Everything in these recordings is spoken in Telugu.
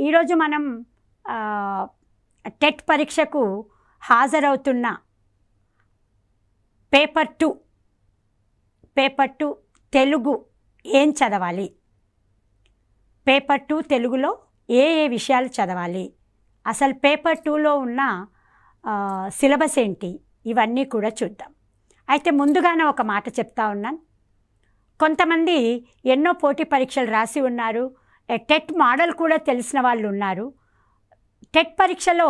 ఈరోజు మనం టెట్ పరీక్షకు హాజరవుతున్న పేపర్ 2 తెలుగు ఏం చదవాలి, పేపర్ 2 తెలుగులో ఏ విషయాలు చదవాలి, అసలు పేపర్ 2లో ఉన్న సిలబస్ ఏంటి, ఇవన్నీ కూడా చూద్దాం. అయితే ముందుగానే ఒక మాట చెప్తా ఉన్నాను. కొంతమంది ఎన్నో పోటీ పరీక్షలు రాసి ఉన్నారు, టెట్ మోడల్ కూడా తెలిసిన వాళ్ళు ఉన్నారు. టెట్ పరీక్షలో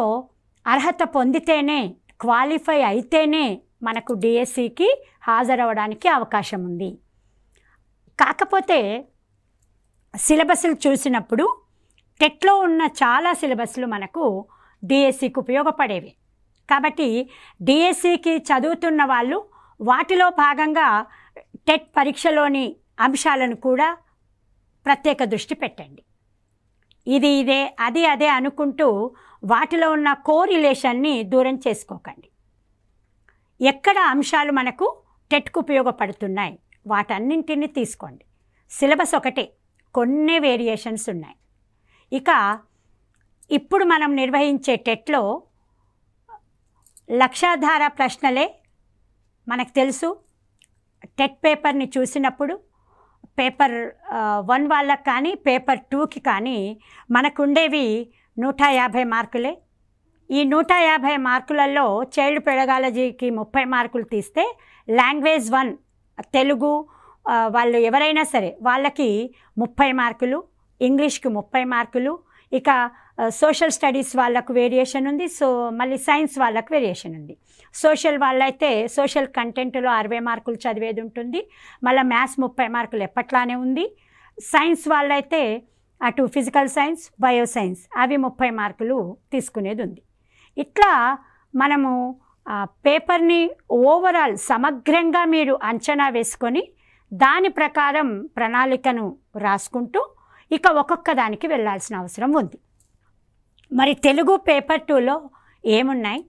అర్హత పొందితేనే, క్వాలిఫై అయితేనే మనకు డిఎస్సికి హాజరవడానికి అవకాశం ఉంది. కాకపోతే సిలబస్లు చూసినప్పుడు టెట్లో ఉన్న చాలా సిలబస్లు మనకు డిఎస్సికి ఉపయోగపడేవి. కాబట్టి డిఎస్సికి చదువుతున్న వాళ్ళు వాటిలో భాగంగా టెట్ పరీక్షలోని అంశాలను కూడా ప్రత్యేక దృష్టి పెట్టండి. ఇదే అదే అనుకుంటూ వాటిలో ఉన్న కోరిలేషన్ని దూరం చేసుకోకండి. ఎక్కడ అంశాలు మనకు టెట్కు ఉపయోగపడుతున్నాయి వాటన్నింటినీ తీసుకోండి. సిలబస్ ఒకటే, కొన్ని వేరియేషన్స్ ఉన్నాయి. ఇక ఇప్పుడు మనం నిర్వహించే టెట్లో లక్షాధార ప్రశ్నలే మనకు తెలుసు. టెట్ పేపర్ని చూసినప్పుడు పేపర్ 1 వాళ్ళకి కానీ పేపర్ 2కి కానీ మనకుండేవి 150 మార్కులే. ఈ 150 మార్కులలో చైల్డ్ పెడగాలజీకి 30 మార్కులు తీస్తే, లాంగ్వేజ్ 1 తెలుగు వాళ్ళు ఎవరైనా సరే వాళ్ళకి 30 మార్కులు, ఇంగ్లీష్కి 30 మార్కులు, ఇక సోషల్ స్టడీస్ వాళ్ళకు వేరియేషన్ ఉంది, మళ్ళీ సైన్స్ వాళ్ళకు వేరియేషన్ ఉంది. సోషల్ వాళ్ళైతే సోషల్ కంటెంట్లో 60 మార్కులు చదివేది ఉంటుంది, మళ్ళీ మ్యాథ్స్ 30 మార్కులు ఎప్పట్లానే ఉంది. సైన్స్ వాళ్ళైతే అటు ఫిజికల్ సైన్స్, బయో సైన్స్ అవి 30 మార్కులు తీసుకునేది ఉంది. ఇట్లా మనము పేపర్ని ఓవరాల్ సమగ్రంగా మీరు అంచనా వేసుకొని దాని ప్రకారం ప్రణాళికను రాసుకుంటూ ఇక ఒక్కొక్క దానికి వెళ్ళాల్సిన అవసరం ఉంది. మరి తెలుగు పేపర్ 2లో ఏమున్నాయి,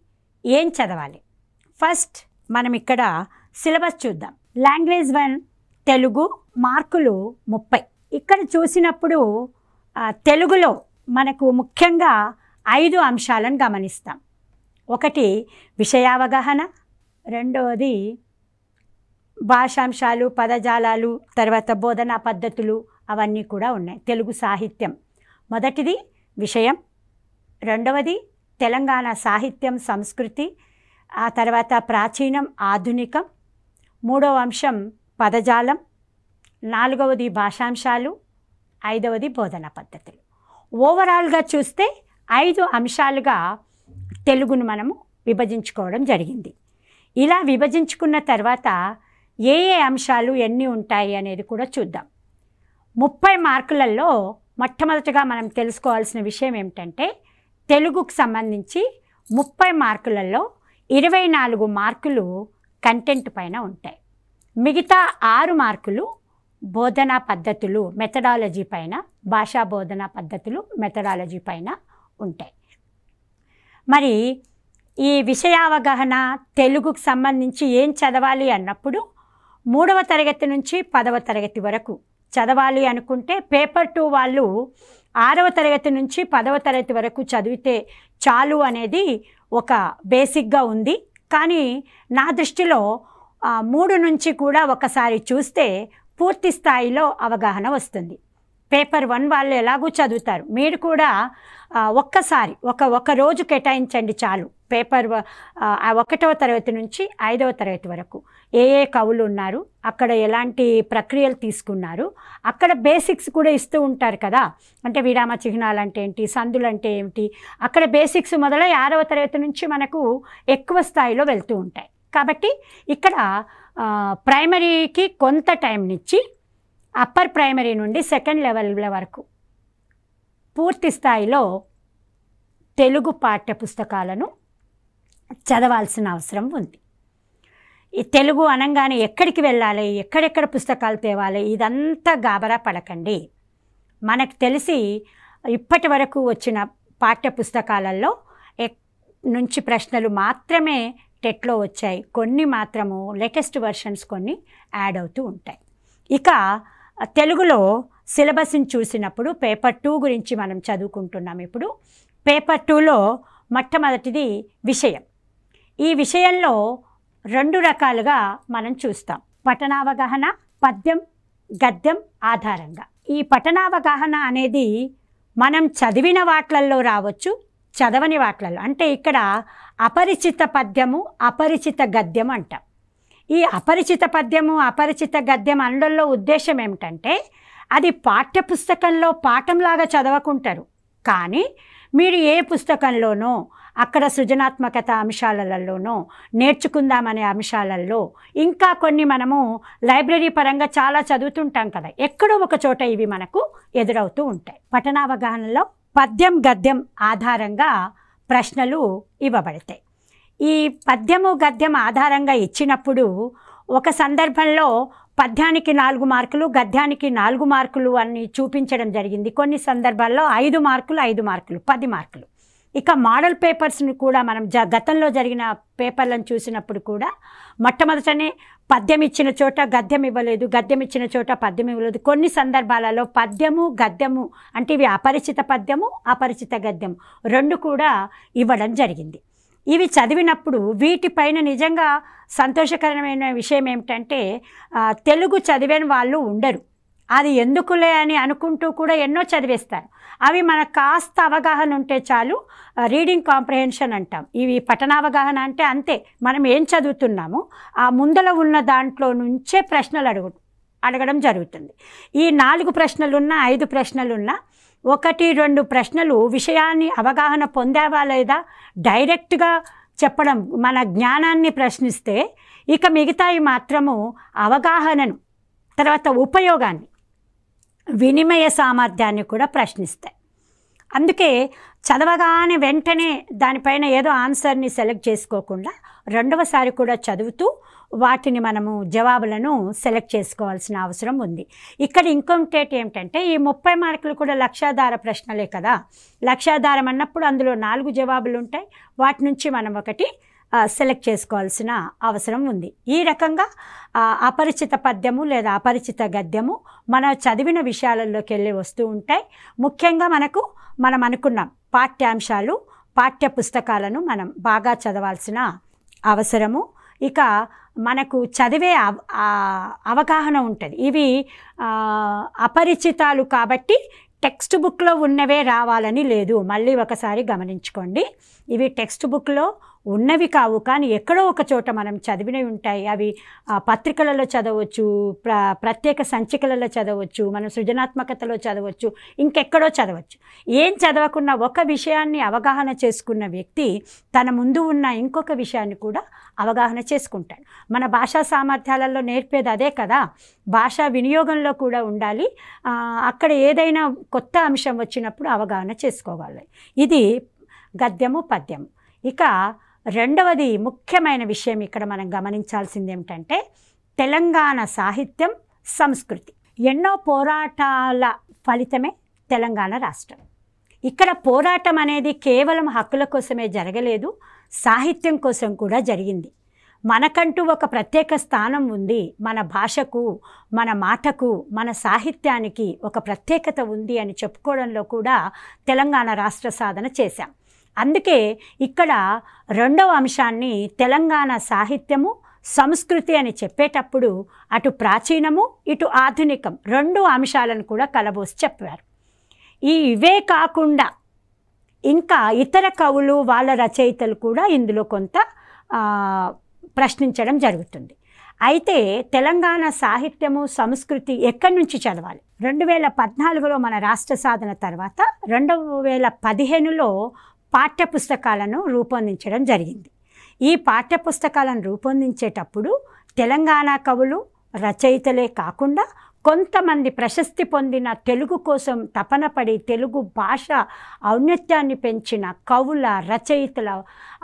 ఏం చదవాలి? ఫస్ట్ మనం ఇక్కడ సిలబస్ చూద్దాం. లాంగ్వేజ్ 1 తెలుగు మార్కులు 30. ఇక్కడ చూసినప్పుడు తెలుగులో మనకు ముఖ్యంగా 5 అంశాలను గమనిస్తాం. ఒకటి విషయావగాహన, రెండవది భాషాంశాలు, పదజాలాలు, తర్వాత బోధనా పద్ధతులు అవన్నీ కూడా ఉన్నాయి. తెలుగు సాహిత్యం మొదటిది విషయం, రెండవది తెలంగాణ సాహిత్యం సంస్కృతి, ఆ తర్వాత ప్రాచీనం ఆధునికం, మూడవ అంశం పదజాలం, నాలుగవది భాషాంశాలు, ఐదవది బోధనా పద్ధతులు. ఓవరాల్గా చూస్తే 5 అంశాలుగా తెలుగును మనము విభజించుకోవడం జరిగింది. ఇలా విభజించుకున్న తర్వాత ఏ అంశాలు ఎన్ని ఉంటాయి అనేది కూడా చూద్దాం. 30 మార్కులలో మొట్టమొదటిగా మనం తెలుసుకోవాల్సిన విషయం ఏమిటంటే, తెలుగుకు సంబంధించి 30 మార్కులలో 24 మార్కులు కంటెంట్ పైన ఉంటాయి. మిగతా 6 మార్కులు బోధనా పద్ధతులు, మెథడాలజీ పైన, భాషా బోధనా పద్ధతులు, మెథడాలజీ పైన ఉంటాయి. మరి ఈ విషయావగాహన తెలుగుకు సంబంధించి ఏం చదవాలి అన్నప్పుడు 3వ తరగతి నుంచి 10వ తరగతి వరకు చదవాలి అనుకుంటే, పేపర్ 2 వాళ్ళు 6వ తరగతి నుంచి 10వ తరగతి వరకు చదివితే చాలు అనేది ఒక బేసిక్గా ఉంది. కానీ నా దృష్టిలో 3 నుంచి కూడా ఒకసారి చూస్తే పూర్తి స్థాయిలో అవగాహన వస్తుంది. పేపర్ 1 వాళ్ళు ఎలాగూ చదువుతారు, మీరు కూడా ఒక్కసారి ఒక రోజు కేటాయించండి చాలు. పేపర్ 1వ తరగతి నుంచి 5వ తరగతి వరకు ఏ కవులు ఉన్నారు, అక్కడ ఎలాంటి ప్రక్రియలు తీసుకున్నారు, అక్కడ బేసిక్స్ కూడా ఇస్తూ ఉంటారు కదా. అంటే విరామ చిహ్నాలు అంటే ఏంటి, సందులు అంటే ఏమిటి, అక్కడ బేసిక్స్ మొదలై 6వ తరగతి నుంచి మనకు ఎక్కువ స్థాయిలో వెళ్తూ ఉంటాయి. కాబట్టి ఇక్కడ ప్రైమరీకి కొంత టైంనిచ్చి అప్పర్ ప్రైమరీ నుండి సెకండ్ లెవెల్ వరకు పూర్తి స్థాయిలో తెలుగు పాఠ్య పుస్తకాలను చదవాల్సిన అవసరం ఉంది. ఈ తెలుగు అనగానే ఎక్కడికి వెళ్ళాలి, ఎక్కడెక్కడ పుస్తకాలు తేవాలి, ఇదంతా గాబరా పడకండి. మనకు తెలిసి ఇప్పటి వరకు వచ్చిన పాఠ్య పుస్తకాలలో నుంచి ప్రశ్నలు మాత్రమే టెట్లో వచ్చాయి, కొన్ని మాత్రము లేటెస్ట్ వెర్షన్స్ కొన్ని యాడ్ అవుతూ ఉంటాయి. ఇక తెలుగులో సిలబస్ని చూసినప్పుడు పేపర్ 2 గురించి మనం చదువుకుంటున్నాం. ఇప్పుడు పేపర్ 2లో మొట్టమొదటిది విషయం. ఈ విషయంలో 2 రకాలుగా మనం చూస్తాం. పఠనావగాహన, పద్యం గద్యం ఆధారంగా. ఈ పఠనావగాహన అనేది మనం చదివిన వాట్లల్లో రావచ్చు, చదవని వాట్లలో. అంటే ఇక్కడ అపరిచిత పద్యము, అపరిచిత గద్యం అంటాం. ఈ అపరిచిత పద్యము, అపరిచిత గద్యం అనడంలో ఉద్దేశం ఏమిటంటే అది పాఠ్యపుస్తకంలో పాఠంలాగా చదవకుంటారు. కానీ మీరు ఏ పుస్తకంలోనో అక్కడ సృజనాత్మకత అంశాలలోనో నేర్చుకుందామనే అంశాలలో ఇంకా కొన్ని మనము లైబ్రరీ పరంగా చాలా చదువుతుంటాం కదా, ఎక్కడో ఒక చోట ఇవి మనకు ఎదురవుతూ ఉంటాయి. పఠనావగాహనలో పద్యం గద్యం ఆధారంగా ప్రశ్నలు ఇవ్వబడతాయి. ఈ పద్యము గద్యం ఆధారంగా ఇచ్చినప్పుడు ఒక సందర్భంలో పద్యానికి 4 మార్కులు, గద్యానికి 4 మార్కులు అని చూపించడం జరిగింది. కొన్ని సందర్భాల్లో 5 మార్కులు, 5 మార్కులు, 10 మార్కులు. ఇక మోడల్ పేపర్స్ని కూడా మనం గతంలో జరిగిన పేపర్లను చూసినప్పుడు కూడా మొట్టమొదటనే పద్యం ఇచ్చిన చోట గద్యం ఇవ్వలేదు, గద్యం ఇచ్చిన చోట పద్యం ఇవ్వలేదు. కొన్ని సందర్భాలలో పద్యము గద్యము అంటే ఇవి అపరిచిత పద్యము, అపరిచిత గద్యము 2 కూడా ఇవ్వడం జరిగింది. ఇవి చదివినప్పుడు వీటిపైన నిజంగా సంతోషకరమైన విషయం ఏమిటంటే తెలుగు చదివిన వాళ్ళు ఉండరు. అది ఎందుకులే అని అనుకుంటూ కూడా ఎన్నో చదివేస్తారు. అవి మనకు కాస్త అవగాహన ఉంటే చాలు, రీడింగ్ కాంప్రహెన్షన్ అంటాం. ఇవి పఠనావగాహన అంటే అంతే, మనం ఏం చదువుతున్నామో ఆ ముందల ఉన్న దాంట్లో నుంచే ప్రశ్నలు అడగడం జరుగుతుంది. ఈ 4 ప్రశ్నలున్నా 5 ప్రశ్నలున్నా 1-2 ప్రశ్నలు విషయాన్ని అవగాహన పొందావా లేదా డైరెక్ట్గా చెప్పడం, మన జ్ఞానాన్ని ప్రశ్నిస్తే, ఇక మిగతాయి మాత్రము అవగాహనను, తర్వాత ఉపయోగాన్ని, వినిమయ సామర్థ్యాన్ని కూడా ప్రశ్నిస్తాయి. అందుకే చదవగానే వెంటనే దానిపైన ఏదో ఆన్సర్ని సెలెక్ట్ చేసుకోకుండా రెండవసారి కూడా చదువుతూ వాటిని మనము జవాబులను సెలెక్ట్ చేసుకోవాల్సిన అవసరం ఉంది. ఇక్కడ ఇంకొకటి ఏమిటంటే ఈ 30 మార్కులు కూడా లక్ష్యాధార ప్రశ్నలే కదా. లక్ష్యాధారం అన్నప్పుడు అందులో 4 జవాబులు ఉంటాయి. వాటి నుంచి మనం ఒకటి సెలెక్ట్ చేసుకోవాల్సిన అవసరం ఉంది. ఈ రకంగా అపరిచిత పద్యము లేదా అపరిచిత గద్యము మన చదివిన విషయాలలోకి వెళ్ళి వస్తూ ఉంటాయి. ముఖ్యంగా మనం అనుకున్నాం పాఠ్యాంశాలు, పాఠ్య పుస్తకాలను మనం బాగా చదవాల్సిన అవసరము. ఇక మనకు చదివే అవగాహన ఉంటుంది. ఇవి అపరిచితాలు కాబట్టి టెక్స్ట్ బుక్లో ఉన్నవే రావాలని లేదు. మళ్ళీ ఒకసారి గమనించుకోండి, ఇవి టెక్స్ట్ బుక్లో ఉన్నవి కావు, కానీ ఎక్కడో ఒక చోట మనం చదివినవి ఉంటాయి. అవి పత్రికలలో చదవచ్చు, ప్రత్యేక సంచికలలో చదవచ్చు, మనం సృజనాత్మకతలో చదవచ్చు, ఇంకెక్కడో చదవచ్చు. ఏం చదవకున్న ఒక విషయాన్ని అవగాహన చేసుకున్న వ్యక్తి తన ముందు ఉన్న ఇంకొక విషయాన్ని కూడా అవగాహన చేసుకుంటాడు. మన భాషా సామర్థ్యాలలో నేర్పేది అదే కదా. భాషా వినియోగంలో కూడా ఉండాలి. అక్కడ ఏదైనా కొత్త అంశం వచ్చినప్పుడు అవగాహన చేసుకోవాలి. ఇది గద్యము పద్యము. ఇక రెండవది ముఖ్యమైన విషయం ఇక్కడ మనం గమనించాల్సింది ఏమిటంటే తెలంగాణ సాహిత్యం సంస్కృతి. ఎన్నో పోరాటాల ఫలితమే తెలంగాణ రాష్ట్రం. ఇక్కడ పోరాటం అనేది కేవలం హక్కుల కోసమే జరగలేదు, సాహిత్యం కోసం కూడా జరిగింది. మనకంటూ ఒక ప్రత్యేక స్థానం ఉంది. మన భాషకు, మన మాటకు, మన సాహిత్యానికి ఒక ప్రత్యేకత ఉంది అని చెప్పుకోవడంలో కూడా తెలంగాణ రాష్ట్ర సాధన చేశాం. అందుకే ఇక్కడ రెండవ అంశాన్ని తెలంగాణ సాహిత్యము సంస్కృతి అని చెప్పేటప్పుడు అటు ప్రాచీనము ఇటు ఆధునికం 2 అంశాలను కూడా కలబోసి చెప్పారు. ఇవే కాకుండా ఇంకా ఇతర కవులు వాళ్ళ రచయితలు కూడా ఇందులో కొంత ప్రశ్నించడం జరుగుతుంది. అయితే తెలంగాణ సాహిత్యము సంస్కృతి ఎక్కడి నుంచి చదవాలి? 2014లో మన రాష్ట్ర సాధన తర్వాత 2015లో పాఠ్యపుస్తకాలను రూపొందించడం జరిగింది. ఈ పాఠ్యపుస్తకాలను రూపొందించేటప్పుడు తెలంగాణ కవులు రచయితలే కాకుండా కొంతమంది ప్రశస్తి పొందిన తెలుగు కోసం తపన పడి తెలుగు భాష ఔన్నత్యాన్ని పెంచిన కవుల రచయితల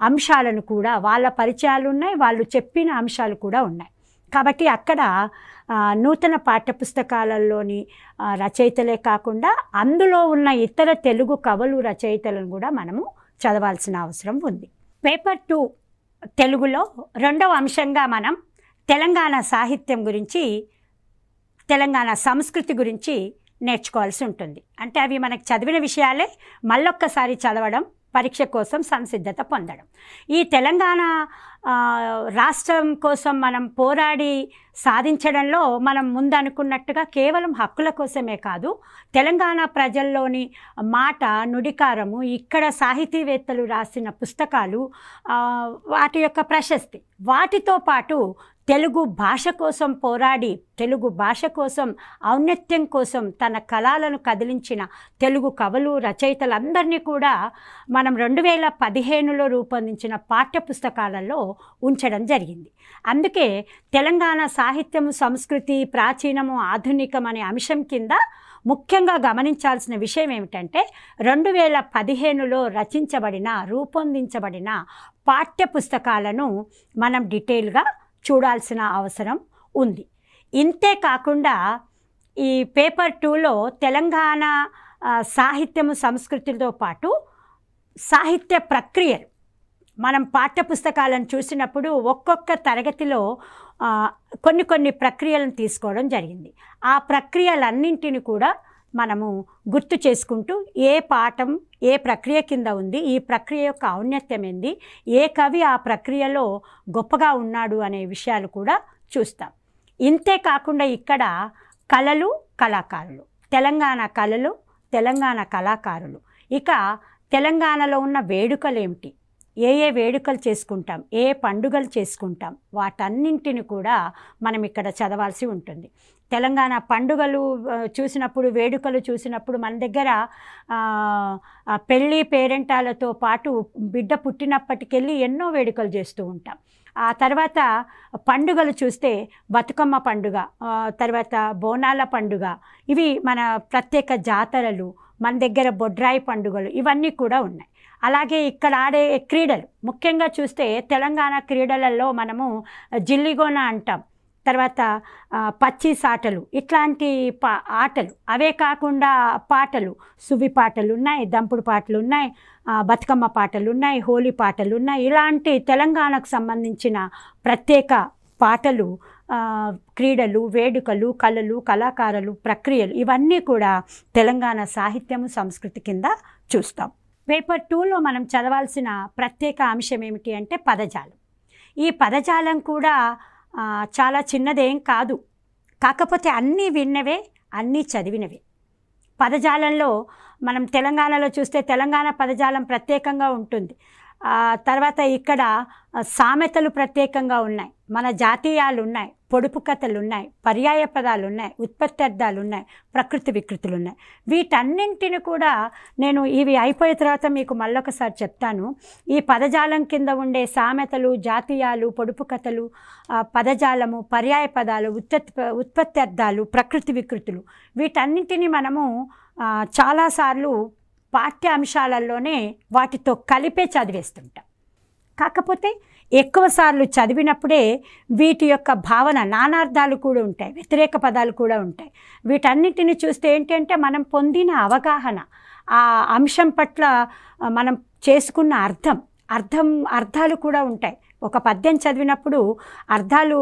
అంశాలను కూడా వాళ్ళ పరిచయాలు ఉన్నాయి, వాళ్ళు చెప్పిన అంశాలు కూడా ఉన్నాయి. కాబట్టి అక్కడ నూతన పాఠ్యపుస్తకాలలోని రచయితలే కాకుండా అందులో ఉన్న ఇతర తెలుగు కవులు రచయితలను కూడా మనము చదవాల్సిన అవసరం ఉంది. పేపర్ 2 తెలుగులో రెండవ అంశంగా మనం తెలంగాణ సాహిత్యం గురించి, తెలంగాణ సంస్కృతి గురించి నేర్చుకోవాల్సి ఉంటుంది. అంటే అవి మనకు చదివిన విషయాలే మళ్ళొక్కసారి చదవడం, పరీక్ష కోసం సంసిద్ధత పొందడం. ఈ తెలంగాణ రాష్ట్రం కోసం మనం పోరాడి సాధించడంలో మనం ముందు అనుకున్నట్టుగా కేవలం హక్కుల కోసమే కాదు, తెలంగాణ ప్రజల్లోని మాట, నుడికారము, ఇక్కడ సాహితీవేత్తలు రాసిన పుస్తకాలు, వాటి యొక్క ప్రశస్తి, వాటితో పాటు తెలుగు భాష కోసం పోరాడి, తెలుగు భాష కోసం, ఔన్నత్యం కోసం తన కళలను కదిలించిన తెలుగు కవులు, రచయితలందరినీ కూడా మనం 2015లో రూపొందించిన పాఠ్యపుస్తకాలలో ఉంచడం జరిగింది. అందుకే తెలంగాణ సాహిత్యము, సంస్కృతి, ప్రాచీనము, ఆధునికం అనే అంశం కింద ముఖ్యంగా గమనించాల్సిన విషయం ఏమిటంటే 2015లో రూపొందించబడిన పాఠ్యపుస్తకాలను మనం డీటెయిల్గా చూడాల్సిన అవసరం ఉంది. ఇంతే కాకుండా ఈ పేపర్ 2లో తెలంగాణ సాహిత్యము, సంస్కృతితో పాటు సాహిత్య ప్రక్రియలు మనం పాఠ్యపుస్తకాలను చూసినప్పుడు ఒక్కొక్క తరగతిలో కొన్ని ప్రక్రియలను తీసుకోవడం జరిగింది. ఆ ప్రక్రియలన్నింటిని కూడా మనము గుర్తు చేసుకుంటూ ఏ పాఠం ఏ ప్రక్రియ కింద ఉంది, ఈ ప్రక్రియ యొక్క ఔన్నత్యం ఏంది, ఏ కవి ఆ ప్రక్రియలో గొప్పగా ఉన్నాడు అనే విషయాలు కూడా చూస్తాం. ఇంతే కాకుండా ఇక్కడ కళలు, కళాకారులు, తెలంగాణ కళలు, తెలంగాణ కళాకారులు, ఇక తెలంగాణలో ఉన్న వేడుకలు ఏమిటి, ఏ వేడుకలు చేసుకుంటాం, ఏ పండుగలు చేసుకుంటాం, వాటన్నింటిని కూడా మనం ఇక్కడ చదవాల్సి ఉంటుంది. తెలంగాణ పండుగలు చూసినప్పుడు, వేడుకలు చూసినప్పుడు మన దగ్గర పెళ్ళి పేరెంటాలతో పాటు బిడ్డ పుట్టినప్పటికెళ్ళి ఎన్నో వేడుకలు చేస్తూ ఉంటాం. ఆ తర్వాత పండుగలు చూస్తే బతుకమ్మ పండుగ, తర్వాత బోనాల పండుగ, ఇవి మన ప్రత్యేక జాతరలు, మన దగ్గర బొడ్రాయి పండుగలు, ఇవన్నీ కూడా ఉన్నాయి. అలాగే ఇక్కడ ఆడే క్రీడలు, ముఖ్యంగా చూస్తే తెలంగాణ క్రీడలలో మనము జిల్లిగోన అంటాం, తర్వాత పచ్చీస్ ఆటలు, ఇట్లాంటి ఆటలు, అవే కాకుండా పాటలు, సువి పాటలు ఉన్నాయి, దంపుడు పాటలు ఉన్నాయి, బతుకమ్మ పాటలు ఉన్నాయి, హోలీ పాటలు ఉన్నాయి. ఇలాంటి తెలంగాణకు సంబంధించిన ప్రత్యేక పాటలు, క్రీడలు, వేడుకలు, కళలు, కళాకారులు, ప్రక్రియలు, ఇవన్నీ కూడా తెలంగాణ సాహిత్యము, సంస్కృతి కింద చూస్తాం. పేపర్ 2లో మనం చదవాల్సిన ప్రత్యేక అంశం ఏమిటి అంటే పదజాలం. ఈ పదజాలం కూడా చాలా చిన్నదేం కాదు, కాకపోతే అన్నీ విన్నవే, అన్నీ చదివినవే. పదజాలంలో మనం తెలంగాణలో చూస్తే తెలంగాణ పదజాలం ప్రత్యేకంగా ఉంటుంది. తర్వాత ఇక్కడ సామెతలు ప్రత్యేకంగా ఉన్నాయి, మన జాతీయాలు ఉన్నాయి, పొడుపు కథలు ఉన్నాయి, పర్యాయ పదాలు ఉన్నాయి, ఉత్పత్త్యర్థాలు ఉన్నాయి, ప్రకృతి వికృతులు ఉన్నాయి. వీటన్నింటిని కూడా నేను ఇవి అయిపోయిన తర్వాత మీకు మళ్ళొకసారి చెప్తాను. ఈ పదజాలం కింద ఉండే సామెతలు, జాతీయాలు, పొడుపు కథలు, పదజాలము, పర్యాయ పదాలు, ఉత్పత్త్యర్థాలు, ప్రకృతి వికృతులు, వీటన్నింటినీ మనము చాలాసార్లు పాఠ్య అంశాలలోనే వాటితో కలిపే చదివేస్తుంటాం. కాకపోతే ఎక్కువసార్లు చదివినప్పుడే వీటి యొక్క భావన, నానార్థాలు కూడా ఉంటాయి, వ్యతిరేక పదాలు కూడా ఉంటాయి. వీటన్నిటిని చూస్తే ఏంటంటే మనం పొందిన అవగాహన, ఆ అంశం పట్ల మనం చేసుకున్న అర్థాలు కూడా ఉంటాయి. ఒక పద్యం చదివినప్పుడు అర్థాలు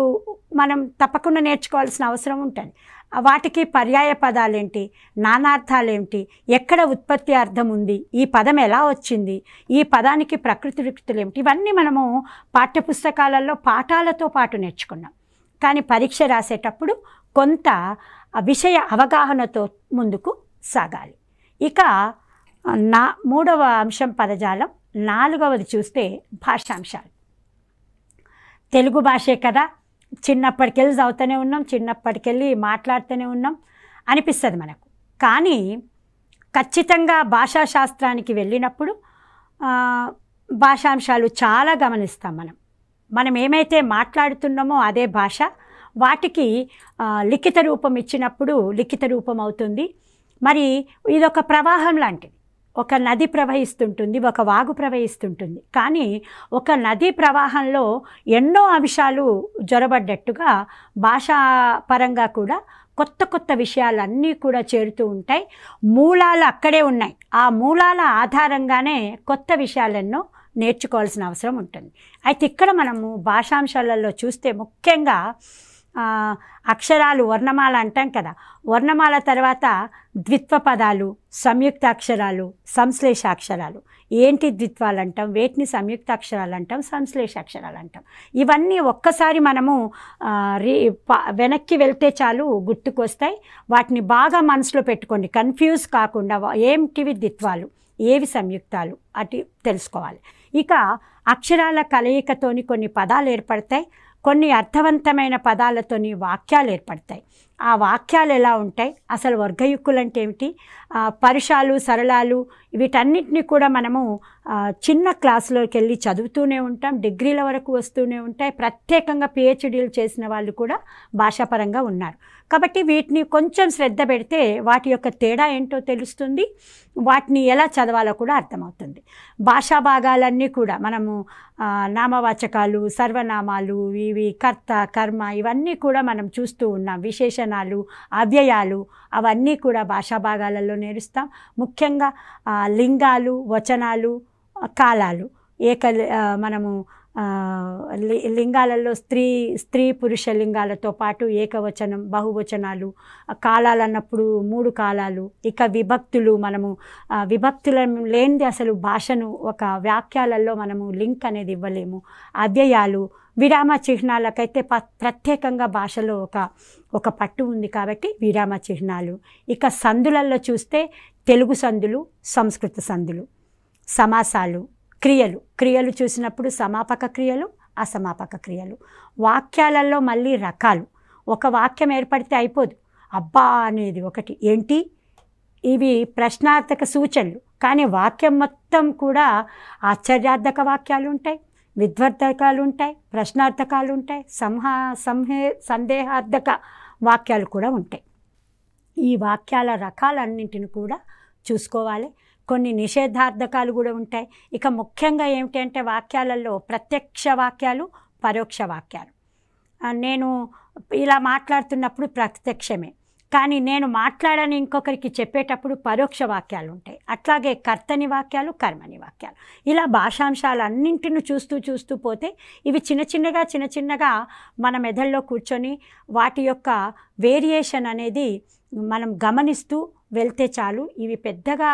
మనం తప్పకుండా నేర్చుకోవాల్సిన అవసరం ఉంటుంది. వాటికి పర్యాయ పదాలేంటి, నానార్థాలేంటి, ఎక్కడ ఉత్పత్తి అర్థం ఉంది, ఈ పదం ఎలా వచ్చింది, ఈ పదానికి ప్రకృతి వికృతులు ఏమిటి, ఇవన్నీ మనము పాఠ్యపుస్తకాలలో పాఠాలతో పాటు నేర్చుకున్నాం. కానీ పరీక్ష రాసేటప్పుడు కొంత విషయ అవగాహనతో ముందుకు సాగాలి. ఇక మూడవ అంశం పదజాలం. నాలుగవది చూస్తే భాషాంశాలు. తెలుగు భాషే కదా, చిన్నప్పటికెళ్ళి చదువుతూనే ఉన్నాం, చిన్నప్పటికెళ్ళి మాట్లాడుతూనే ఉన్నాం అనిపిస్తుంది మనకు. కానీ ఖచ్చితంగా భాషాశాస్త్రానికి వెళ్ళినప్పుడు భాషాంశాలు చాలా గమనిస్తాం. మనం ఏమైతే మాట్లాడుతున్నామో అదే భాష, వాటికి లిఖిత రూపం ఇచ్చినప్పుడు లిఖిత రూపం అవుతుంది. మరి ఇదొక ప్రవాహం లాంటిది. ఒక నది ప్రవహిస్తుంటుంది, ఒక వాగు ప్రవహిస్తుంటుంది. కానీ ఒక నదీ ప్రవాహంలో ఎన్నో అంశాలు జొరబడ్డట్టుగా భాషాపరంగా కూడా కొత్త విషయాలన్నీ కూడా చేరుతూ ఉంటాయి. మూలాలు అక్కడే ఉన్నాయి. ఆ మూలాల ఆధారంగానే కొత్త విషయాలెన్నో నేర్చుకోవాల్సిన అవసరం ఉంటుంది. అయితే ఇక్కడ మనము భాషాంశాలలో చూస్తే ముఖ్యంగా అక్షరాలు వర్ణమాల అంటాం కదా, వర్ణమాల తర్వాత ద్విత్వ పదాలు, సంయుక్త అక్షరాలు, సంశ్లేషాక్షరాలు. ఏంటి ద్విత్వాలు అంటాం, వేటిని సంయుక్త అక్షరాలు అంటాం, సంశ్లేషాక్షరాలు అంటాం. ఇవన్నీ ఒక్కసారి మనము వెనక్కి వెళ్తే చాలు గుర్తుకొస్తాయి. వాటిని బాగా మనసులో పెట్టుకోండి, కన్ఫ్యూజ్ కాకుండా ఏంటివి ద్విత్వాలు, ఏవి సంయుక్తాలు అటు తెలుసుకోవాలి. ఇక అక్షరాల కలయికతోని కొన్ని పదాలు ఏర్పడతాయి, కొన్ని అర్థవంతమైన పదాలతోని వాక్యాలు ఏర్పడతాయి. ఆ వాక్యాలు ఎలా ఉంటాయి, అసలు వర్గయుక్కులు అంటే ఏమిటి, పరుషాలు, సరళాలు, వీటన్నిటిని కూడా మనము చిన్న క్లాసులోకి వెళ్ళి చదువుతూనే ఉంటాం, డిగ్రీల వరకు వస్తూనే ఉంటాయి. ప్రత్యేకంగా పిహెచ్డీలు చేసిన వాళ్ళు కూడా భాషాపరంగా ఉన్నారు. కాబట్టి వీటిని కొంచెం శ్రద్ధ పెడితే వాటి యొక్క తేడా ఏంటో తెలుస్తుంది, వాటిని ఎలా చదవాలో కూడా అర్థమవుతుంది. భాషా భాగాలన్నీ కూడా మనము నామవాచకాలు, సర్వనామాలు, ఇవి కర్త, కర్మ, ఇవన్నీ కూడా మనం చూస్తూ ఉన్నాం. విశేషణాలు, అవ్యయాలు, అవన్నీ కూడా భాషా భాగాలలో నేర్చుతాం. ముఖ్యంగా లింగాలు, వచనాలు, కాలాలు, మనము లింగాలలో స్త్రీ పురుష లింగాలతో పాటు ఏకవచనం, బహువచనాలు, కాలాలు అన్నప్పుడు 3 కాలాలు. ఇక విభక్తులు, మనము విభక్తుల లేనిది అసలు భాషను ఒక వాక్యాలలో మనము లింక్ అనేది ఇవ్వలేము. అవ్యయాలు, విరామ చిహ్నాలకైతే ప్రత్యేకంగా భాషలో ఒక పట్టు ఉంది కాబట్టి విరామ చిహ్నాలు. ఇక సందులలో చూస్తే తెలుగు సందులు, సంస్కృత సందులు, సమాసాలు, క్రియలు చూసినప్పుడు సమాపక క్రియలు, అసమాపక క్రియలు. వాక్యాలలో మళ్ళీ రకాలు. ఒక వాక్యం ఏర్పడితే అయిపోదు, అబ్బా అనేది ఒకటి, ఏంటి, ఇవి ప్రశ్నార్థక సూచనలు. కానీ వాక్యం మొత్తం కూడా ఆశ్చర్యార్థక వాక్యాలు ఉంటాయి, విద్వర్ధకాలు ఉంటాయి, ప్రశ్నార్థకాలు ఉంటాయి, సందేహార్థక వాక్యాలు కూడా ఉంటాయి. ఈ వాక్యాల రకాలన్నింటిని కూడా చూసుకోవాలి. కొన్ని నిషేధార్థకాలు కూడా ఉంటాయి. ఇక ముఖ్యంగా ఏమిటంటే వాక్యాలలో ప్రత్యక్ష వాక్యాలు, పరోక్ష వాక్యాలు. నేను ఇలా మాట్లాడుతున్నప్పుడు ప్రత్యక్షమే, కానీ నేను మాట్లాడని ఇంకొకరికి చెప్పేటప్పుడు పరోక్ష వాక్యాలు ఉంటాయి. అట్లాగే కర్తని వాక్యాలు, కర్మని వాక్యాలు. ఇలా భాషాంశాలన్నింటిని చూస్తూ పోతే ఇవి చిన్న చిన్నగా మన మెదడులో కూర్చొని వాటి యొక్క వేరియేషన్ అనేది మనం గమనిస్తూ వెళ్తే చాలు. ఇవి పెద్దగా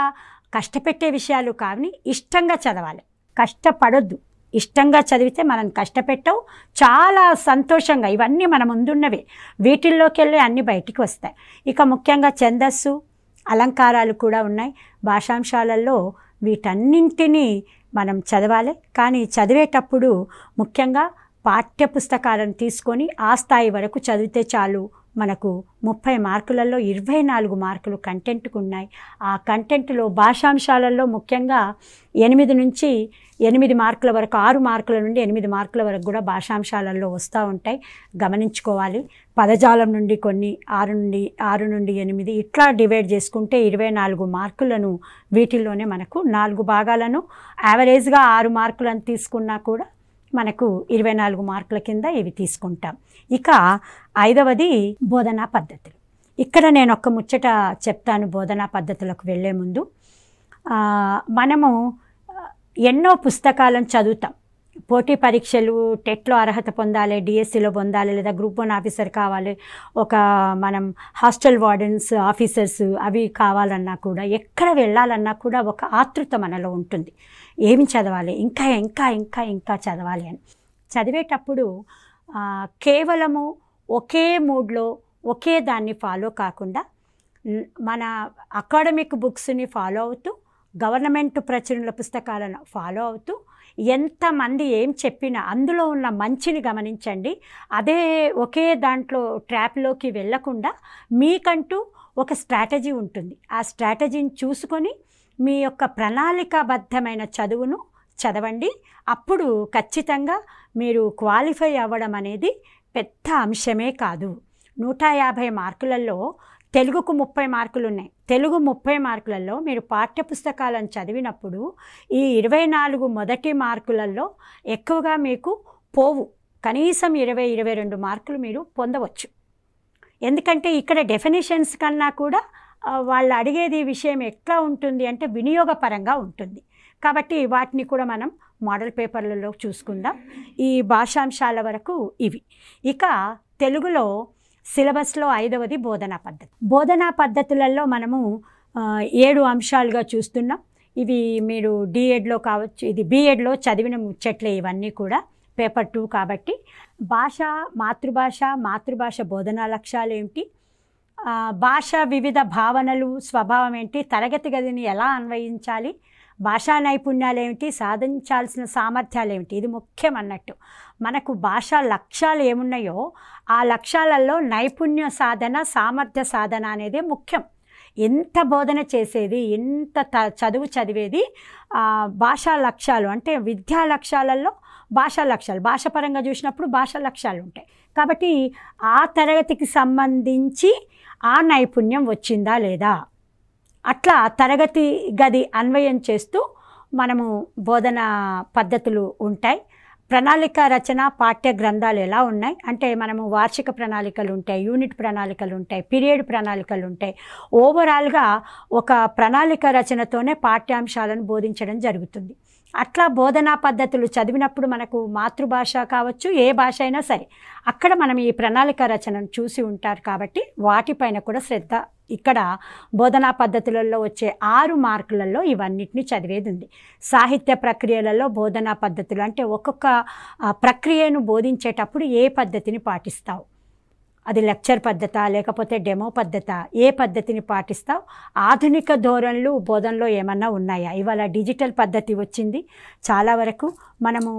కష్టపెట్టే విషయాలు కావని ఇష్టంగా చదవాలి, కష్టపడొద్దు. ఇష్టంగా చదివితే మనం కష్టపెట్టవు, చాలా సంతోషంగా. ఇవన్నీ మన ముందున్నవే, వీటిల్లోకి వెళ్ళి అన్నీ బయటికి వస్తాయి. ఇక ముఖ్యంగా ఛందస్సు, అలంకారాలు కూడా ఉన్నాయి భాషాంశాలలో. వీటన్నింటినీ మనం చదవాలి. కానీ చదివేటప్పుడు ముఖ్యంగా పాఠ్యపుస్తకాలను తీసుకొని ఆ స్థాయి వరకు చదివితే చాలు. మనకు 30 మార్కులలో 24 మార్కులు కంటెంట్కు ఉన్నాయి. ఆ కంటెంట్లో భాషాంశాలలో ముఖ్యంగా 8 నుంచి 8 మార్కుల వరకు, 6 మార్కుల నుండి 8 మార్కుల వరకు కూడా భాషాంశాలలో వస్తూ ఉంటాయి, గమనించుకోవాలి. పదజాలం నుండి కొన్ని 6 నుండి 8 ఇట్లా డివైడ్ చేసుకుంటే 24 మార్కులను వీటిల్లోనే మనకు 4 భాగాలను యావరేజ్గా 6 మార్కులను తీసుకున్నా కూడా మనకు 24 మార్కుల కింద ఇవి తీసుకుంటాం. ఇక 5వది బోధనా పద్ధతులు. ఇక్కడ నేను ఒక ముచ్చట చెప్తాను. బోధనా పద్ధతులకు వెళ్ళే ముందు మనము ఎన్నో పుస్తకాలను చదువుతాం. పోటీ పరీక్షలు, టెట్లో అర్హత పొందాలి, డిఎస్సిలో పొందాలి, లేదా గ్రూప్ 1 ఆఫీసర్ కావాలి, మనం హాస్టల్ వార్డెన్స్ ఆఫీసర్స్ అవి కావాలన్నా కూడా, ఎక్కడ వెళ్ళాలన్నా కూడా ఒక ఆతృత మనలో ఉంటుంది. ఏమి చదవాలి, ఇంకా ఇంకా ఇంకా ఇంకా చదవాలి అని. చదివేటప్పుడు కేవలము ఒకే మూడ్లో ఒకే దాన్ని ఫాలో కాకుండా మన అకాడమిక్ బుక్స్ని ఫాలో అవుతూ, గవర్నమెంట్ ప్రచురణల పుస్తకాలను ఫాలో అవుతూ, ఎంతమంది ఏం చెప్పినా అందులో ఉన్న మంచిని గమనించండి. అదే ఒకే దాంట్లో ట్రాప్లోకి వెళ్ళకుండా మీకంటూ ఒక స్ట్రాటజీ ఉంటుంది. ఆ స్ట్రాటజీని చూసుకొని మీ యొక్క ప్రణాళికాబద్ధమైన చదువును చదవండి. అప్పుడు ఖచ్చితంగా మీరు క్వాలిఫై అవ్వడం అనేది పెద్ద అంశమే కాదు. 150 మార్కులలో తెలుగుకు 30 మార్కులు ఉన్నాయి. తెలుగు 30 మార్కులలో మీరు పాఠ్యపుస్తకాలను చదివినప్పుడు ఈ 24 మొదటి మార్కులలో ఎక్కువగా మీకు పోవు. కనీసం 20-22 మార్కులు మీరు పొందవచ్చు. ఎందుకంటే ఇక్కడ డెఫినేషన్స్ కన్నా కూడా వాళ్ళు అడిగేది విషయం ఎట్లా ఉంటుంది అంటే వినియోగపరంగా ఉంటుంది. కాబట్టి వాటిని కూడా మనం మోడల్ పేపర్లలో చూసుకుందాం. ఈ భాషాంశాల వరకు ఇవి. ఇక తెలుగులో సిలబస్లో 5వది బోధనా పద్ధతి. బోధనా పద్ధతులలో మనము 7 అంశాలుగా చూస్తున్నాం. ఇవి మీరు డిఎడ్లో కావచ్చు, ఇది బిఎడ్లో చదివిన ముచ్చట్లే ఇవన్నీ కూడా, పేపర్ 2 కాబట్టి. భాష, మాతృభాష బోధనా లక్ష్యాలు ఏమిటి, భాష వివిధ భావనలు స్వభావం ఏంటి, తరగతి గదిని ఎలా అన్వయించాలి, భాషా నైపుణ్యాలు ఏమిటి, సాధించాల్సిన సామర్థ్యాలు ఏమిటి, ఇది ముఖ్యం అన్నట్టు. మనకు భాషా లక్ష్యాలు ఏమున్నాయో ఆ లక్ష్యాలలో నైపుణ్య సాధన, సామర్థ్య సాధన అనేది ముఖ్యం. ఎంత బోధన చేసేది, ఎంత చదువు చదివేది భాషా లక్ష్యాలు అంటే విద్యా లక్ష్యాలలో భాషా లక్ష్యాలు, భాషపరంగా చూసినప్పుడు భాషా లక్ష్యాలు ఉంటాయి. కాబట్టి ఆ తరగతికి సంబంధించి ఆ నైపుణ్యం వచ్చిందా లేదా, అట్లా తరగతి గది అన్వయం చేస్తూ మనము బోధనా పద్ధతులు ఉంటాయి. ప్రణాళిక రచన, పాఠ్య గ్రంథాలు ఎలా ఉన్నాయి అంటే మనము వార్షిక ప్రణాళికలు ఉంటాయి, యూనిట్ ప్రణాళికలు ఉంటాయి, పీరియడ్ ప్రణాళికలు ఉంటాయి. ఓవరాల్గా ఒక ప్రణాళిక రచనతోనే పాఠ్యాంశాలను బోధించడం జరుగుతుంది. అట్లా బోధనా పద్ధతులు చదివినప్పుడు మనకు మాతృభాష కావచ్చు, ఏ భాష అయినా సరే అక్కడ మనం ఈ ప్రణాళిక రచనను చూసి ఉంటారు కాబట్టి వాటిపైన కూడా శ్రద్ధ. ఇక్కడ బోధనా పద్ధతులలో వచ్చే 6 మార్కులలో ఇవన్నిటిని చదివేది ఉంది. సాహిత్య ప్రక్రియలలో బోధనా పద్ధతులు అంటే ఒక్కొక్క ప్రక్రియను బోధించేటప్పుడు ఏ పద్ధతిని పాటిస్తావు, అది లెక్చర్ పద్ధత లేకపోతే డెమో పద్ధత, ఏ పద్ధతిని పాటిస్తావు, ఆధునిక ధోరణులు బోధనలో ఏమన్నా ఉన్నాయా. ఇవాళ డిజిటల్ పద్ధతి వచ్చింది, చాలా వరకు మనము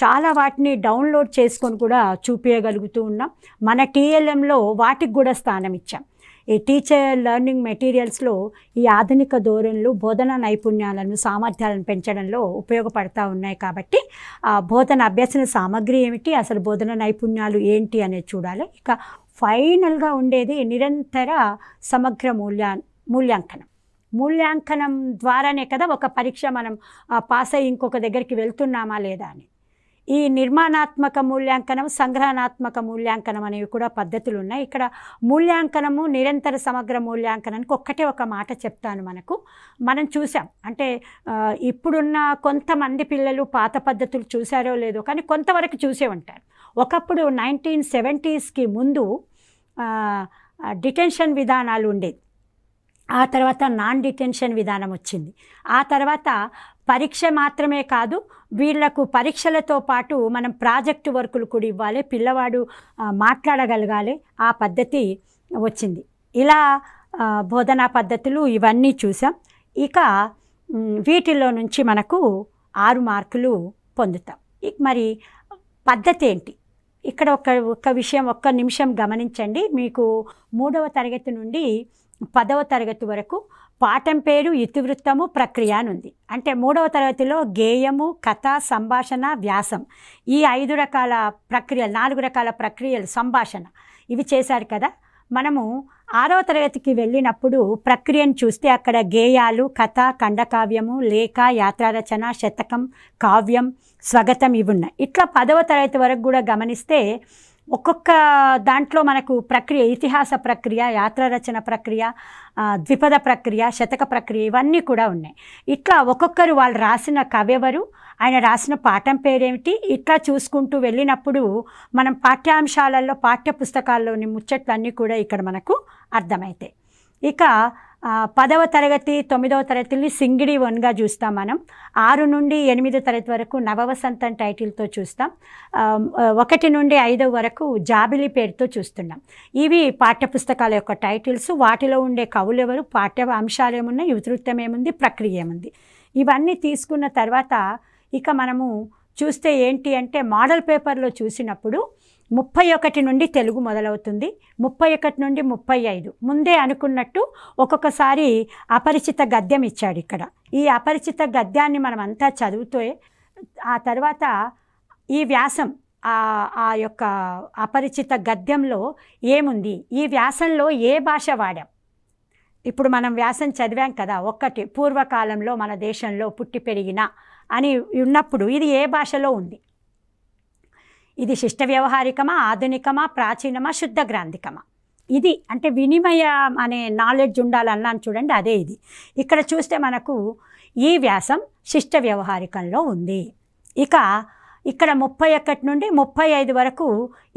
చాలా వాటిని డౌన్లోడ్ చేసుకొని కూడా చూపించగలుగుతూ ఉన్నాం. మన టీఎల్ఎంలో వాటికి కూడా స్థానం ఇచ్చాం. ఈ టీచర్ లెర్నింగ్ మెటీరియల్స్లో ఈ ఆధునిక ధోరణులు బోధనా నైపుణ్యాలను, సామర్థ్యాలను పెంచడంలో ఉపయోగపడతా ఉన్నాయి. కాబట్టి బోధన అభ్యసన సామగ్రి ఏమిటి, అసలు బోధన నైపుణ్యాలు ఏంటి అనేది చూడాలి. ఇక ఫైనల్గా ఉండేది నిరంతర సమగ్ర మూల్యాంకనం ద్వారానే కదా ఒక పరీక్ష మనం పాస్ అయ్యి ఇంకొక దగ్గరికి వెళ్తున్నామా లేదా అని. ఈ నిర్మాణాత్మక మూల్యాంకనం, సంగ్రహణాత్మక మూల్యాంకనం అనేవి కూడా పద్ధతులు ఉన్నాయి. ఇక్కడ మూల్యాంకనము, నిరంతర సమగ్ర మూల్యాంకనానికి ఒక్కటే ఒక మాట చెప్తాను. మనం చూసాం అంటే ఇప్పుడున్న కొంతమంది పిల్లలు పాత పద్ధతులు చూసారో లేదో కానీ కొంతవరకు చూసే ఉంటారు. ఒకప్పుడు 1970స్కి ముందు డిటెన్షన్ విధానాలు ఉండేది, ఆ తర్వాత నాన్ డిటెన్షన్ విధానం వచ్చింది. ఆ తర్వాత పరీక్ష మాత్రమే కాదు, వీళ్లకు పరీక్షలతో పాటు మనం ప్రాజెక్టు వర్కులు కూడా ఇవ్వాలి, పిల్లవాడు మాట్లాడగలగాలి, ఆ పద్ధతి వచ్చింది. ఇలా బోధనా పద్ధతులు ఇవన్నీ చూసాం. ఇక వీటిలో నుంచి మనకు 6 మార్కులు పొందుతాం. మరి పద్ధతి ఏంటి, ఇక్కడ ఒక విషయం ఒక్క నిమిషం గమనించండి. మీకు 3వ తరగతి నుండి 10వ తరగతి వరకు పాఠం పేరు, ఇతివృత్తము, ప్రక్రియ అని ఉంది. అంటే 3వ తరగతిలో గేయము, కథ, సంభాషణ, వ్యాసం, ఈ 5 రకాల ప్రక్రియలు, 4 రకాల ప్రక్రియలు, సంభాషణ ఇవి చేశారు కదా. మనము 6వ తరగతికి వెళ్ళినప్పుడు ప్రక్రియను చూస్తే అక్కడ గేయాలు, కథ, ఖండకావ్యము, లేఖ, యాత్రారచన, శతకం, కావ్యం, స్వగతం ఇవి ఉన్నాయి. ఇట్లా 10వ తరగతి వరకు కూడా గమనిస్తే ఒక్కొక్క దాంట్లో మనకు ప్రక్రియ, ఇతిహాస ప్రక్రియ, యాత్రారచన ప్రక్రియ, ద్విపద ప్రక్రియ, శతక ప్రక్రియ ఇవన్నీ కూడా ఉన్నాయి. ఇట్లా ఒక్కొక్కరు వాళ్ళు రాసిన కవెవరు, ఆయన రాసిన పాఠం పేరేమిటి, ఇట్లా చూసుకుంటూ వెళ్ళినప్పుడు మనం పాఠ్యాంశాలలో, పాఠ్యపుస్తకాల్లోని ముచ్చట్లన్నీ కూడా ఇక్కడ మనకు అర్థమవుతాయి. ఇక 10వ తరగతి 9వ తరగతిని సింగిడి 1గా చూస్తాం. మనం 6 నుండి 8వ తరగతి వరకు నవవసంతం టైటిల్తో చూస్తాం. 1 నుండి 5వ వరకు జాబిలి పేరుతో చూస్తున్నాం. ఇవి పాఠ్యపుస్తకాల యొక్క టైటిల్స్. వాటిలో ఉండే కవులు ఎవరు, పాఠ్య అంశాలు ఏమున్నాయి, ఇతివృత్తం ఏముంది, ప్రక్రియ ఏముంది, ఇవన్నీ తీసుకున్న తర్వాత ఇక మనము చూస్తే ఏంటి అంటే మోడల్ పేపర్లో చూసినప్పుడు 31 నుండి తెలుగు మొదలవుతుంది, 31 నుండి 35. ముందే అనుకున్నట్టు ఒక్కొక్కసారి అపరిచిత గద్యం ఇచ్చాడు ఇక్కడ. ఈ అపరిచిత గద్యాన్ని మనం అంతా చదువుతూ ఆ తర్వాత ఈ వ్యాసం, ఆ యొక్క అపరిచిత గద్యంలో ఏముంది, ఈ వ్యాసంలో ఏ భాష వాడాం. ఇప్పుడు మనం వ్యాసం చదివాం కదా, ఒక్కటి పూర్వకాలంలో మన దేశంలో పుట్టి పెరిగిన అని ఉన్నప్పుడు ఇది ఏ భాషలో ఉంది, ఇది శిష్ట వ్యవహారికమా, ఆధునికమా, ప్రాచీనమా, శుద్ధ గ్రాంధికమా, ఇది అంటే వినిమయం అనే నాలెడ్జ్ ఉండాలన్నాను చూడండి, అదే ఇది. ఇక్కడ చూస్తే మనకు ఈ వ్యాసం శిష్ట వ్యవహారికంలో ఉంది. ఇక ఇక్కడ 31 నుండి 35 వరకు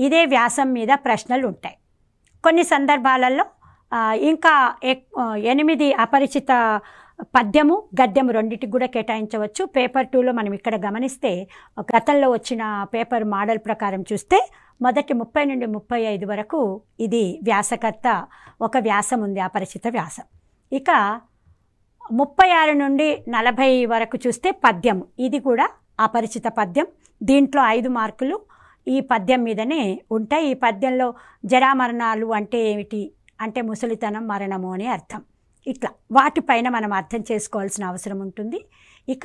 ఇదే వ్యాసం మీద ప్రశ్నలు ఉంటాయి. కొన్ని సందర్భాలలో ఇంకా 8 అపరిచిత పద్యము గద్యము రెండింటికి కూడా కేటాయించవచ్చు. పేపర్ 2లో మనం ఇక్కడ గమనిస్తే గతంలో వచ్చిన పేపర్ మోడల్ ప్రకారం చూస్తే మొదటి 30 నుండి 35 వరకు ఇది వ్యాసకర్త ఒక వ్యాసం ఉంది, అపరిచిత వ్యాసం. ఇక 36 నుండి 40 వరకు చూస్తే పద్యం, ఇది కూడా అపరిచిత పద్యం. దీంట్లో 5 మార్కులు ఈ పద్యం మీదనే ఉంటాయి. ఈ పద్యంలో జరామరణాలు అంటే ఏమిటి అంటే ముసలితనం, మరణము అని అర్థం. ఇట్లా వాటిపైన మనం అర్థం చేసుకోవాల్సిన అవసరం ఉంటుంది. ఇక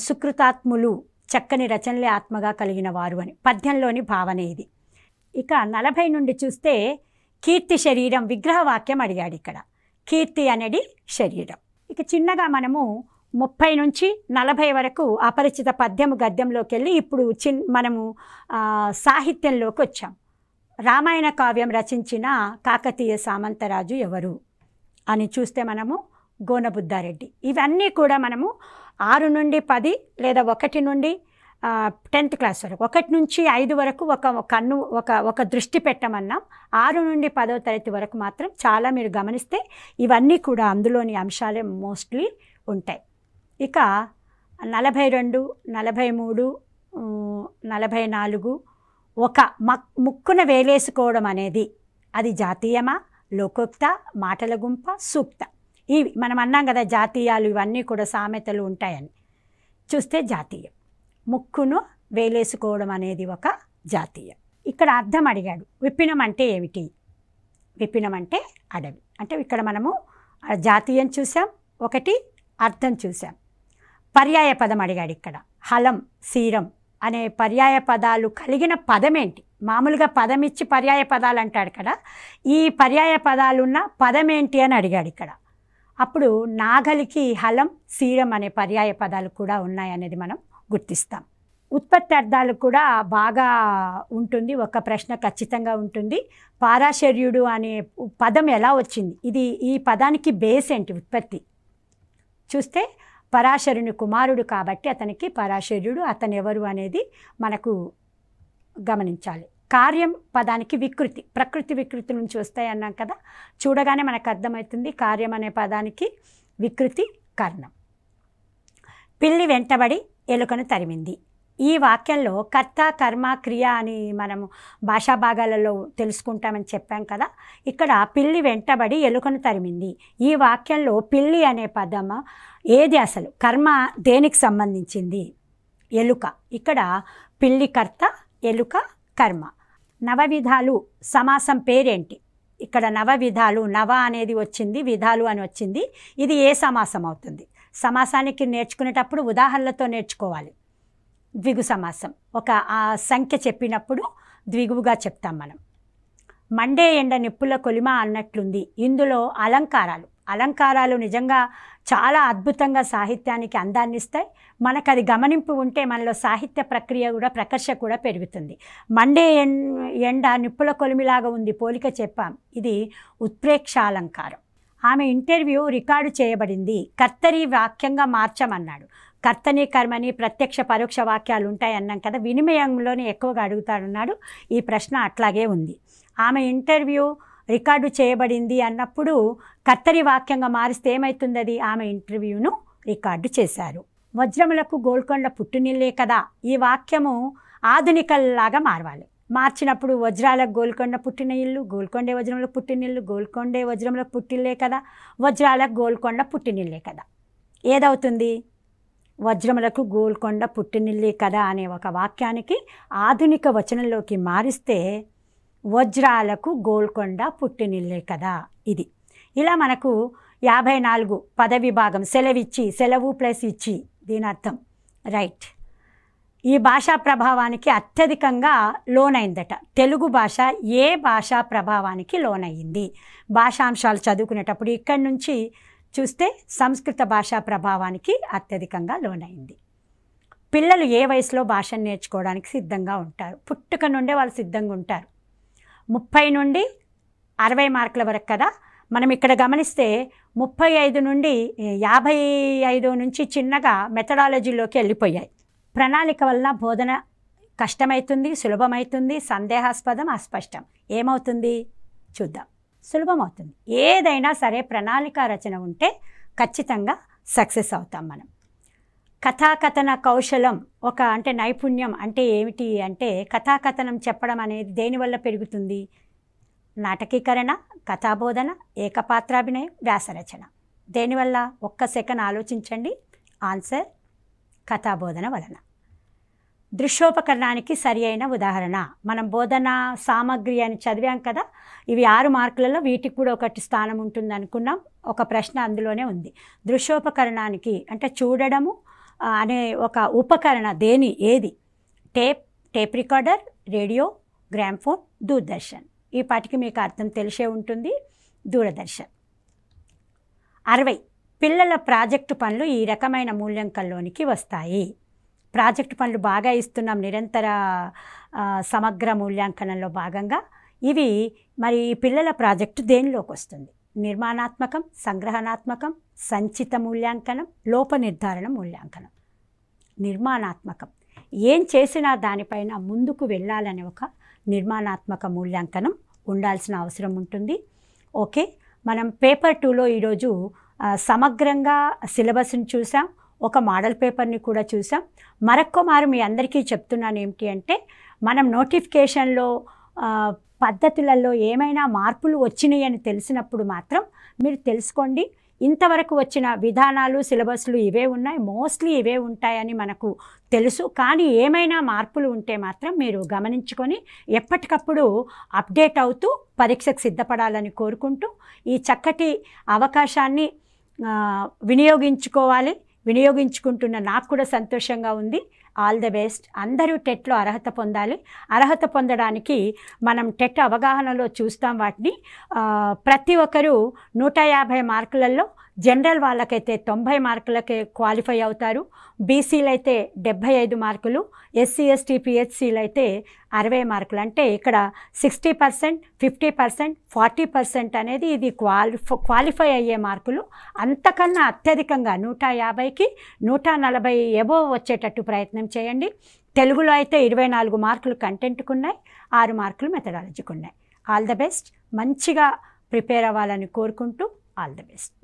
సుకృతాత్ములు చక్కని రచనలే ఆత్మగా కలిగిన వారు అని పద్యంలోని భావన ఇది. ఇక 40 నుండి చూస్తే కీర్తి శరీరం విగ్రహవాక్యం అడిగాడు. ఇక్కడ కీర్తి అనేది శరీరం. ఇక చిన్నగా మనము 30 నుంచి 40 వరకు అపరిచిత పద్యము గద్యంలోకి వెళ్ళి ఇప్పుడు మనము సాహిత్యంలోకి వచ్చాం. రామాయణ కావ్యం రచించిన కాకతీయ సామంతరాజు ఎవరు అని చూస్తే మనము గోనబుద్ధారెడ్డి. ఇవన్నీ కూడా మనము 6 నుండి 10 లేదా 1 నుండి 10th క్లాస్ వరకు, 1 నుంచి 5 వరకు ఒక దృష్టి పెట్టమన్నాం. 6 నుండి 10వ తరగతి వరకు మాత్రం చాలా మీరు గమనిస్తే ఇవన్నీ కూడా అందులోని అంశాలే మోస్ట్లీ ఉంటాయి. ఇక 42, 43, 44 ఒక ముక్కున వేలేసుకోవడం అనేది అది జాతీయమా, లోకోక్త, మాటల గుంప, సూక్త. ఇవి మనం అన్నాం కదా జాతీయాలు, ఇవన్నీ కూడా సామెతలు ఉంటాయని. చూస్తే జాతీయం. ముక్కును వేలేసుకోవడం అనేది ఒక జాతీయం. ఇక్కడ అర్థం అడిగాడు. విపినం అంటే ఏమిటి? విపినం అంటే అడవి. అంటే ఇక్కడ మనము జాతీయం చూసాం, ఒకటి అర్థం చూసాం. పర్యాయ పదం అడిగాడు. ఇక్కడ హలం, శీరం అనే పర్యాయ పదాలు కలిగిన పదం ఏంటి? మామూలుగా పదం ఇచ్చి పర్యాయ పదాలు అంటాడు కదా, ఈ పర్యాయ పదాలున్న పదం ఏంటి అని అడిగాడు ఇక్కడ. అప్పుడు నాగలికి హలం, శీరం అనే పర్యాయ పదాలు కూడా ఉన్నాయనేది మనం గుర్తిస్తాం. ఉత్పత్తి అర్థాలు కూడా బాగా ఉంటుంది, ఒక ప్రశ్న ఖచ్చితంగా ఉంటుంది. పారాశర్యుడు అనే పదం ఎలా వచ్చింది? ఈ పదానికి బేస్ ఏంటి? ఉత్పత్తి చూస్తే పరాశరుని కుమారుడు కాబట్టి అతనికి పరాశర్యుడు. అతను ఎవరు అనేది మనకు గమనించాలి. కార్యం పదానికి వికృతి, ప్రకృతి వికృతి నుంచి వస్తాయి అన్నాం కదా, చూడగానే మనకు అర్థమవుతుంది. కార్యం అనే పదానికి వికృతి కర్ణం. పిల్లి వెంటబడి ఎలుకను తరిమింది. ఈ వాక్యంలో కర్త, కర్మ, క్రియ అని మనము భాషా భాగాలలో తెలుసుకుంటామని చెప్పాం కదా. ఇక్కడ పిల్లి వెంటబడి ఎలుకను తరిమింది. ఈ వాక్యంలో పిల్లి అనే పదం ఏది? అసలు కర్మ దేనికి సంబంధించింది? ఎలుక. ఇక్కడ పిల్లి కర్త, ఎలుక కర్మ. నవవిధాలు సమాసం పేరేంటి? ఇక్కడ నవవిధాలు, నవ అనేది వచ్చింది, విధాలు అని వచ్చింది. ఇది ఏ సమాసం అవుతుంది? సమాసానికి నేర్చుకునేటప్పుడు ఉదాహరణలతో నేర్చుకోవాలి. ద్విగు సమాసం. ఒక సంఖ్య చెప్పినప్పుడు ద్విగువుగా చెప్తాం మనం. మండే ఎండ నిప్పుల కొలిమ అన్నట్లుంది. ఇందులో అలంకారాలు నిజంగా చాలా అద్భుతంగా సాహిత్యానికి అందాన్ని ఇస్తాయి. మనకు అది గమనింపు ఉంటే మనలో సాహిత్య ప్రక్రియ కూడా, ప్రకర్ష కూడా పెరుగుతుంది. మండే ఎండ నిప్పుల కొలిమిలాగా ఉంది, పోలిక చెప్పాం. ఇది ఉత్ప్రేక్ష అలంకారం. ఆమె ఇంటర్వ్యూ రికార్డు చేయబడింది. కర్తరి వాక్యంగా మార్చమన్నాడు. కర్తని, కర్మని ప్రత్యక్ష పరోక్ష వాక్యాలు ఉంటాయి అన్నాం కదా, వినిమయంలోనే ఎక్కువగా అడుగుతాడన్నాడు. ఈ ప్రశ్న అట్లాగే ఉంది. ఆమె ఇంటర్వ్యూ రికార్డు చేయబడింది అన్నప్పుడు కర్తరి వాక్యంగా మారిస్తే ఏమవుతుంది? అది ఆమె ఇంటర్వ్యూను రికార్డు చేశారు. వజ్రములకు గోల్కొండ పుట్టినిల్లే కదా, ఈ వాక్యము ఆధునికల్లాగా మారవాలి. మార్చినప్పుడు వజ్రాలకు గోల్కొండ పుట్టిన ఇల్లు, గోల్కొండే వజ్రములకు పుట్టినిల్లు, గోల్కొండే వజ్రములకు పుట్టిల్లే కదా, వజ్రాలకు గోల్కొండ పుట్టినిల్లే కదా. ఏదవుతుంది? వజ్రములకు గోల్కొండ పుట్టినిల్లే కదా అనే ఒక వాక్యానికి ఆధునిక వచనంలోకి మారిస్తే వజ్రాలకు గోల్కొండ పుట్టినిల్లే కదా. ఇది ఇలా మనకు 54 పదవి భాగం సెలవిచ్చి, సెలవు ప్లస్ ఇచ్చి, దీని అర్థం రైట్. ఈ భాషా ప్రభావానికి అత్యధికంగా లోనైందట. తెలుగు భాష ఏ భాషా ప్రభావానికి లోనయ్యింది? భాషాంశాలు చదువుకునేటప్పుడు ఇక్కడి నుంచి చూస్తే సంస్కృత భాషా ప్రభావానికి అత్యధికంగా లోనైంది. పిల్లలు ఏ వయసులో భాషను నేర్చుకోవడానికి సిద్ధంగా ఉంటారు? పుట్టుక నుండే వాళ్ళు సిద్ధంగా ఉంటారు. 30 నుండి 60 మార్కుల వరకు కదా. మనం ఇక్కడ గమనిస్తే 35 నుండి 55 నుంచి చిన్నగా మెథడాలజీలోకి వెళ్ళిపోయాయి. ప్రణాళిక వలన బోధన కష్టమవుతుంది, సులభమవుతుంది, సందేహాస్పదం, అస్పష్టం. ఏమవుతుంది చూద్దాం. సులభమవుతుంది. ఏదైనా సరే ప్రణాళిక రచన ఉంటే ఖచ్చితంగా సక్సెస్ అవుతాం మనం. కథాకథన కౌశలం అంటే నైపుణ్యం అంటే ఏమిటి అంటే, కథాకథనం చెప్పడం అనేది దేనివల్ల పెరుగుతుంది? నాటకీకరణ, కథాబోధన, ఏకపాత్రాభినయం, వ్యాసరచన. దేనివల్ల? ఒక్క సెకండ్ ఆలోచించండి. ఆన్సర్ కథాబోధన వలన. దృశ్యోపకరణానికి సరి అయిన ఉదాహరణ. మనం బోధన సామగ్రి అని చదివాం కదా, ఇవి 6 మార్కులలో వీటికి కూడా ఒకటి స్థానం ఉంటుంది అనుకున్నాం. ఒక ప్రశ్న అందులోనే ఉంది. దృశ్యోపకరణానికి అంటే చూడడము అనే ఒక ఉపకరణ ఏది? Tape recorder, radio, gramophone, Doordarshan. ఈ పాటికి మీకు అర్థం తెలిసే ఉంటుంది. దూరదర్శన్. 60 పిల్లల ప్రాజెక్టు పనులు ఈ రకమైన మూల్యాంకనంలోనికి వస్తాయి. ప్రాజెక్టు పనులు బాగా ఇస్తున్నాం నిరంతర సమగ్ర మూల్యాంకనంలో భాగంగా. ఇవి మరి ఈ పిల్లల ప్రాజెక్టు దేనిలోకి వస్తుంది? నిర్మాణాత్మకం, సంగ్రహణాత్మకం, సంచిత మూల్యాంకనం, లోప నిర్ధారణ మూల్యాంకనం. నిర్మాణాత్మకం ఏం చేసినా దానిపైన ముందుకు వెళ్ళాలనే ఒక నిర్మాణాత్మక మూల్యాంకనం ఉండాల్సిన అవసరం ఉంటుంది. ఓకే, మనం పేపర్ 2లో ఈరోజు సమగ్రంగా సిలబస్ని చూసాం, ఒక మోడల్ పేపర్ని కూడా చూసాం. మరొక్కమారు మీ అందరికీ చెప్తున్నాను ఏమిటి అంటే, మనం నోటిఫికేషన్లో పద్ధతులలో ఏమైనా మార్పులు వచ్చినాయి అని తెలిసినప్పుడు మాత్రం మీరు తెలుసుకోండి. ఇంతవరకు వచ్చిన విధానాలు, సిలబస్లు ఇవే ఉన్నాయి, మోస్ట్లీ ఇవే ఉంటాయని మనకు తెలుసు. కానీ ఏమైనా మార్పులు ఉంటే మాత్రం మీరు గమనించుకొని ఎప్పటికప్పుడు అప్డేట్ అవుతూ పరీక్షకు సిద్ధపడాలని కోరుకుంటూ, ఈ చక్కటి అవకాశాన్ని వినియోగించుకుంటున్న నాకు కూడా సంతోషంగా ఉంది. All the best. అందరూ టెట్లో అర్హత పొందాలి. అర్హత పొందడానికి మనం టెట్ అవగాహనలో చూస్తాం వాటిని. ప్రతి ఒక్కరూ 150 మార్కులలో జనరల్ వాళ్ళకైతే 90 మార్కులకే క్వాలిఫై అవుతారు. బీసీలు అయితే 75 మార్కులు, ఎస్సీ ఎస్టీ పిహెచ్సీలు అయితే 60 మార్కులు. అంటే ఇక్కడ 60%, 50%, 40% అనేది ఇది క్వాలిఫై అయ్యే మార్కులు. అంతకన్నా అత్యధికంగా 150కి 140 ఎబోవ్ వచ్చేటట్టు ప్రయత్నం చేయండి. తెలుగులో అయితే 24 మార్కులు కంటెంట్కు ఉన్నాయి, 6 మార్కులు మెథడాలజీకి ఉన్నాయి. All the best. మంచిగా ప్రిపేర్ అవ్వాలని కోరుకుంటూ ఆల్ ద బెస్ట్.